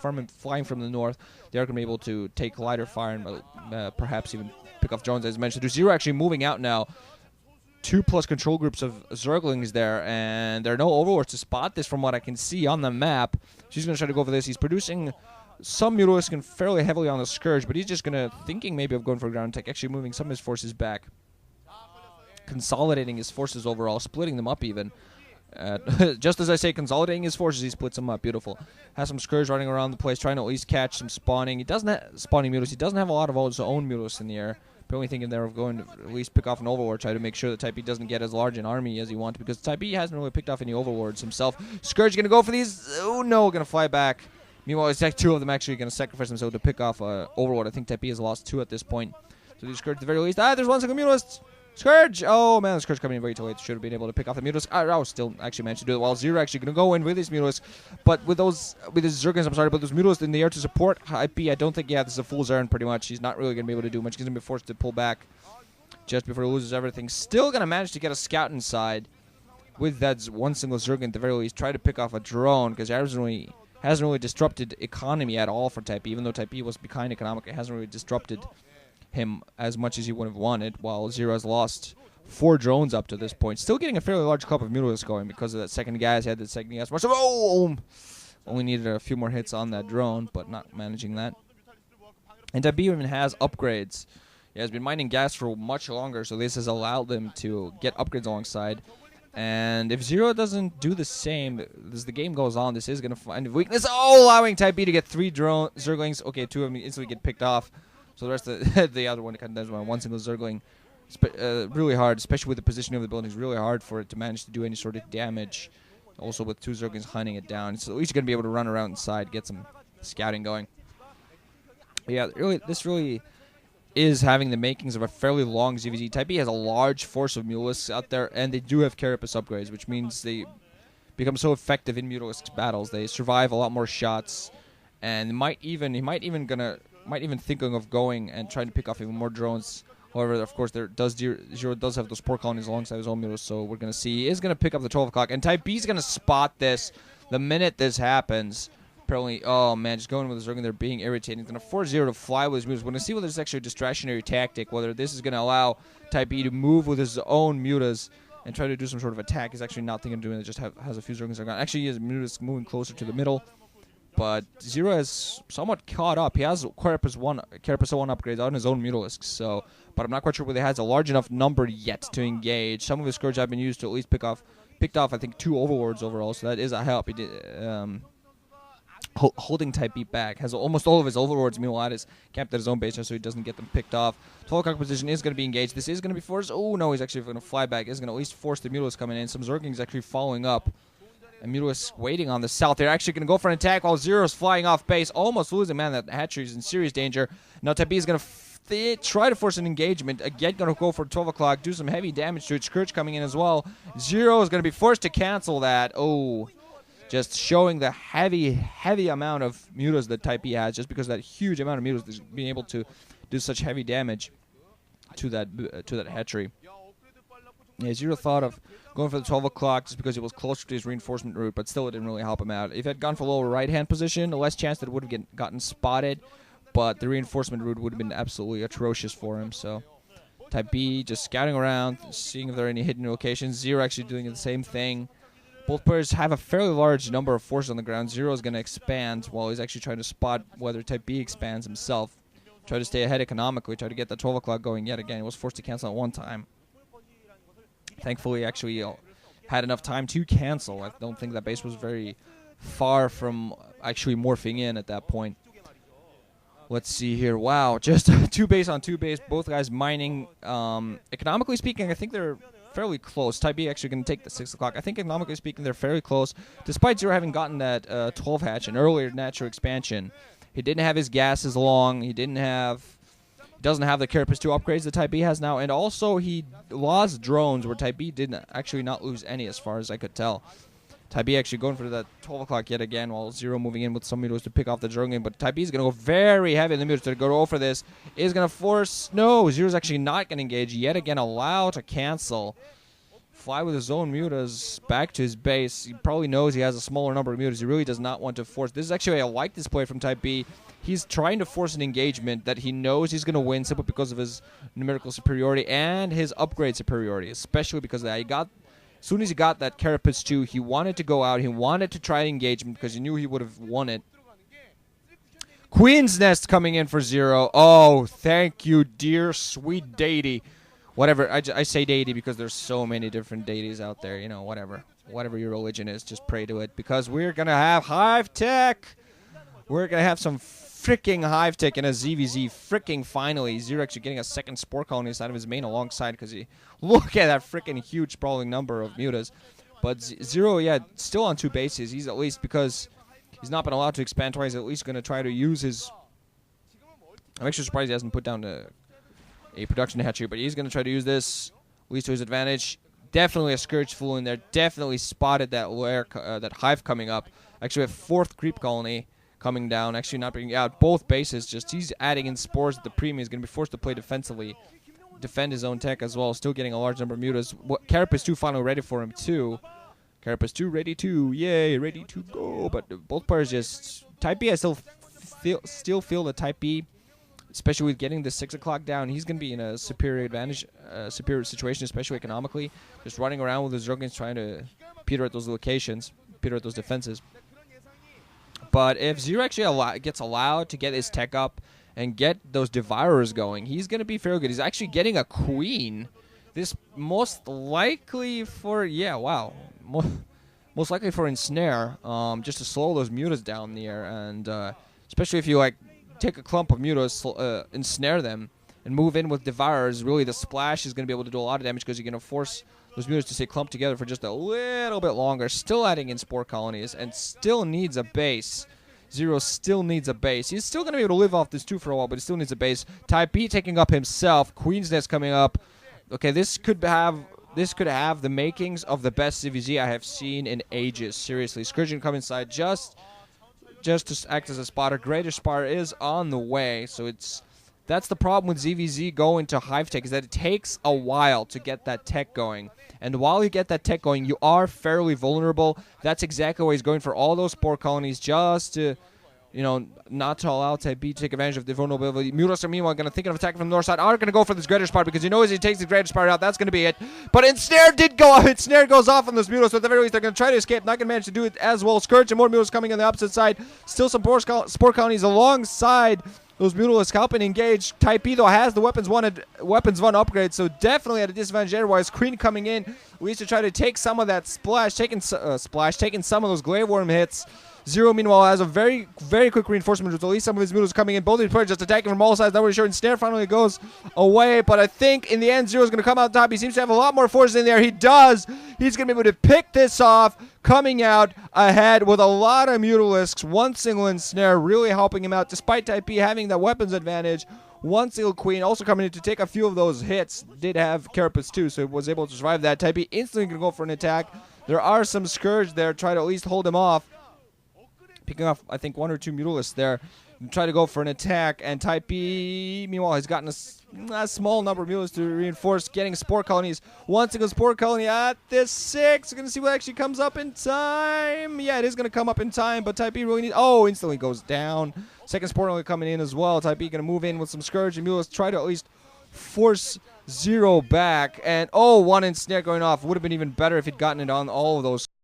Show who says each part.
Speaker 1: flying from the north, they're going to be able to take lighter fire and perhaps even pick off drones, as mentioned. There's Zero actually moving out now. 2+ control groups of Zerglings there, and there are no overlords to spot this from what I can see on the map. She's going to try to go for this. He's producing some Mutalisk and fairly heavily on the Scourge, but he's just going to, thinking maybe of going for a ground attack, actually moving some of his forces back. Consolidating his forces overall, splitting them up even. Just as I say consolidating his forces, he splits them up. Beautiful. Has some Scourge running around the place, trying to at least catch some spawning. He doesn't have spawning Mutalisk. He doesn't have a lot of his own Mutalisk in the air. Only thinking there of going to at least pick off an Overlord, try to make sure that Type B doesn't get as large an army as he wants, because Type B hasn't really picked off any Overlords himself. Scourge going to go for these. Oh no, going to fly back. Meanwhile, it's like 2 of them actually going to sacrifice themselves to pick off Overlord. I think Type B has lost 2 at this point. So these Scourge at the very least. There's one single Mutalist. Scourge! Oh man, the Scourge coming in way too late. Should have been able to pick off the Mutalisk. I was still actually managed to do it. While Zero actually going to go in with his Mutalisk. But with his Zerglings, I'm sorry, but those Mutalisk in the air to support Type B, I don't think, this is a full Zern pretty much. He's not really going to be able to do much. He's going to be forced to pull back just before he loses everything. Still going to manage to get a scout inside with that one single Zergling at the very least. Try to pick off a drone, because he hasn't really disrupted economy at all for Type B. Even though Type B was behind economically, it hasn't really disrupted him as much as he would have wanted, while Zero has lost 4 drones up to this point. Still getting a fairly large clump of Mutalisks going because of that second gas. He had the second gas. Only needed a few more hits on that drone, but not managing that. And Type B even has upgrades. He has been mining gas for much longer, so this has allowed them to get upgrades alongside. And if Zero doesn't do the same, as the game goes on, this is going to find a weakness. Oh, allowing Type B to get 3 Zerglings. Okay, 2 of them instantly get picked off. So the rest of the other one kind of does one single Zergling. Really hard, especially with the positioning of the building. It's really hard for it to manage to do any sort of damage. Also with 2 Zerglings hunting it down. So at least you're going to be able to run around inside, get some scouting going. Yeah, this really is having the makings of a fairly long ZVZ. Type B has a large force of Mutalisks out there, and they do have Carapace upgrades, which means they become so effective in Mutalisk battles. They survive a lot more shots, and he might even thinking of going and trying to pick off even more drones. However, of course, Zero does have those port colonies alongside his own Mutalisk, so we're going to see. He is going to pick up the 12 o'clock, and Type B is going to spot this the minute this happens. Apparently, oh man, just going with the Zerg, they're being irritating. He's going to force Zero to fly with his Mutas. We're going to see whether this is actually a distractionary tactic, whether this is going to allow Type B to move with his own Mutas and try to do some sort of attack. He's actually not thinking of doing it, just has a few Zerglings that are gone. Actually, he has Mutas moving closer to the middle. But Zero has somewhat caught up. He has Carapace 1 upgrades on his own Mutalisks, so, but I'm not quite sure whether he has a large enough number yet to engage. Some of his Scourge have been used to at least picked off, I think, 2 Overlords overall, so that is a help. He did, holding Type B back. Has almost all of his Overlords, meanwhile, camped at his own base so he doesn't get them picked off. 12 o'clock position is going to be engaged. This is going to be forced. Oh, no, he's actually going to fly back. He's going to at least force the Mutalisk coming in. Some Zerglings actually following up. And Mutalisk waiting on the south. They're actually going to go for an attack while Zero's flying off base. Almost losing. Man, that hatchery is in serious danger. Now Type B is going to try to force an engagement. Again, going to go for 12 o'clock. Do some heavy damage to it. Scourge coming in as well. Zero is going to be forced to cancel that. Oh, just showing the heavy amount of Mutas that Type B has. Just because of that huge amount of Mutas being able to do such heavy damage to that hatchery. Yeah, Zero thought of going for the 12 o'clock just because it was closer to his reinforcement route, but still it didn't really help him out. If he had gone for lower right-hand position, the less chance that it would have gotten spotted, but the reinforcement route would have been absolutely atrocious for him. So Type B just scouting around, seeing if there are any hidden locations. Zero actually doing the same thing. Both players have a fairly large number of forces on the ground. Zero is going to expand while he's actually trying to spot whether Type B expands himself. Try to stay ahead economically, try to get the 12 o'clock going yet again. He was forced to cancel at one time. Thankfully, actually had enough time to cancel. I don't think that base was very far from actually morphing in at that point. Let's see here. Wow, just 2 base on 2 base. Both guys mining. Economically speaking, I think they're fairly close. Type B actually going to take the 6 o'clock. I think economically speaking, they're fairly close. Despite Zero having gotten that 12 hatch, an earlier natural expansion, he didn't have his gas as long. He doesn't have the Carapace 2 upgrades that Type B has now, and also he lost drones where Type B did actually not lose any as far as I could tell. Type B actually going for that 12 o'clock yet again while Zero moving in with some Mutas to pick off the Zergling, but Type B is going to go very heavy in the Mutas to go for this. Is going to force... No, Zero's actually not going to engage. Yet again, allow to cancel. fly with his own mutas back to his base. He probably knows he has a smaller number of mutas. He really does not want to force. This is actually, I like this play from Type B. He's trying to force an engagement that he knows he's going to win simply because of his numerical superiority and his upgrade superiority, especially because of that. As soon as he got that Carapace 2, he wanted to go out. He wanted to try engagement because he knew he would have won it. Queen's Nest coming in for 0. Oh, thank you, dear sweet deity. Whatever, I say deity because there's so many different deities out there. You know, whatever. Whatever your religion is, just pray to it. Because we're going to have Hive Tech. We're going to have some freaking Hive Tech in a ZVZ. Freaking finally. Zero actually getting a second Spore Colony inside of his main alongside. Because look at that freaking huge sprawling number of mutas. But Zero, yeah, still on 2 bases. He's at least, because he's not been allowed to expand twice, at least going to try to use his... I'm actually surprised he hasn't put down a production hatchery, but he's going to try to use this, at least to his advantage. Definitely a Scourge flew in there. Definitely spotted that that Hive coming up. Actually, a 4th Creep Colony coming down. Actually, not bringing out both bases. Just he's adding in spores at the premium. He's going to be forced to play defensively, defend his own tech as well. Still getting a large number of mutas. Carapace 2 finally ready for him too. Carapace 2 ready to, yay, ready to go. But both players just Type B. I still feel that Type B, especially with getting the 6 o'clock down, he's going to be in a superior advantage, superior situation, especially economically. Just running around with his Zerglings trying to peter at those locations, peter at those defenses. But if Zero actually gets allowed to get his tech up and get those Devourers going, he's going to be fairly good. He's actually getting a Queen. This most likely for, yeah, wow. Most likely for Ensnare, just to slow those mutas down there. And especially if you, like, take a clump of mutas, ensnare them, and move in with Devourers, really the splash is going to be able to do a lot of damage because you're going to force those mutas to stay clumped together for just a little bit longer. Still adding in Spore Colonies, and still needs a base. Zero still needs a base. He's still going to be able to live off this 2 for a while, but he still needs a base. Type B taking up himself. Queen's Nest coming up. Okay, this could have the makings of the best CVZ I have seen in ages. Seriously, Scourge come inside just to act as a spotter. Greater Spotter is on the way, so that's the problem with ZVZ going to Hive Tech, is that it takes a while to get that tech going. And while you get that tech going, you are fairly vulnerable. That's exactly why he's going for all those Spore Colonies, just to, you know, not to allow Type B to take advantage of the vulnerability. Mutas are meanwhile going to think of attacking from the north side. Are going to go for this Greater Spotter because he knows he takes the Greater Spotter out. That's going to be it. But Ensnare did go off. Ensnare goes off on those Mutas, so at the very least they're going to try to escape. Not going to manage to do it as well. Scourge and more Mutas coming on the opposite side. Still some Spore Colonies alongside those Mutalisks helping engage. Type B, though, has the Weapons 1 upgrade, so definitely at a disadvantage otherwise. Queen coming in, at least to try to take some of that splash, taking some of those Glaive Worm hits. Zero, meanwhile, has a very, very quick reinforcement with at least some of his Mutas coming in. Both of these players just attacking from all sides. Not really sure. Ensnare finally goes away, but I think in the end, Zero's going to come out top. He seems to have a lot more forces in there. He does. He's going to be able to pick this off, coming out ahead with a lot of Mutalisks. One single Ensnare really helping him out, despite Type B having that weapons advantage. One single Queen also coming in to take a few of those hits. Did have Carapace too, so was able to survive that. Type B instantly going to go for an attack. There are some Scourge there, try to at least hold him off. Picking off, I think, 1 or 2 Mutalisks there. Try to go for an attack, and Type B, meanwhile, has gotten a small number of Mutalisks to reinforce, getting Spore Colonies. One single Spore Colony at this 6. We're going to see what actually comes up in time. Yeah, it is going to come up in time, but Type B really needs... Oh, instantly goes down. Second Spore Colony coming in as well. Type B going to move in with some Scourge and Mutalisks, try to at least force Zero back. And, oh, one Ensnare going off. Would have been even better if he'd gotten it on all of those